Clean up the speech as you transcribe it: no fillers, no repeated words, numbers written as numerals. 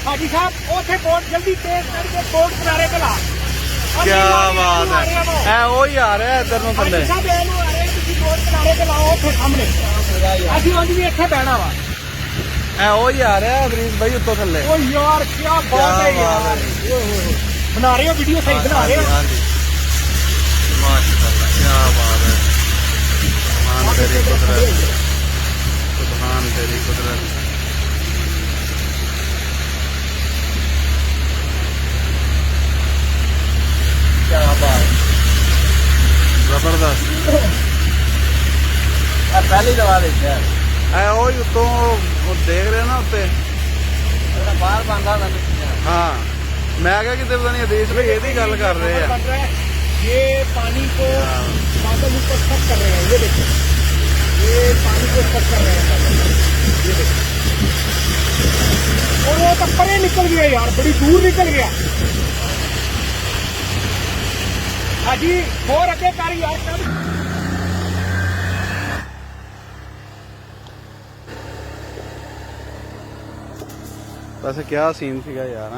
हाजी साहब उसे बोट जल्दी तेज करके बोट किनारे पे ला। क्या बात है ए ओ ही आ रहा है इधर नु थल्ले साहब ਇਹਨੂੰ ਆ ਰਹੇ ਤੁਸੀਂ बोट किनारे पे लाओ ਉੱਥੇ ਸਾਹਮਣੇ ਅਸੀਂ ਉਂਝ ਵੀ ਇੱਥੇ ਬਹਿਣਾ ਵਾ ए ओ ही आ रहा है अमरीश भाई उत्तों थल्ले ओ यार क्या बात है यार बना रहे हो वीडियो सही बना रहे हो हां जी माशाल्लाह क्या बात है सुभान तेरी कुदरत सुभान तेरी कुदरत क्या बात जबरदस्त पहली दवा देते हैं ए ओ ही उत्तों देख रहे ना उत्ते बाहर बांधा था हाँ मैं क्या कितने पता नहीं देश में यही गल कर रहे हैं ये पानी को बादल ऊपर सब कर रहे हैं ये देखो ये पानी को सब कर रहे हैं ये देखो और वो तो परे निकल गया यार बड़ी दूर निकल गया हाजी और अगे कर यार वैसे क्या सीन सीगा यार।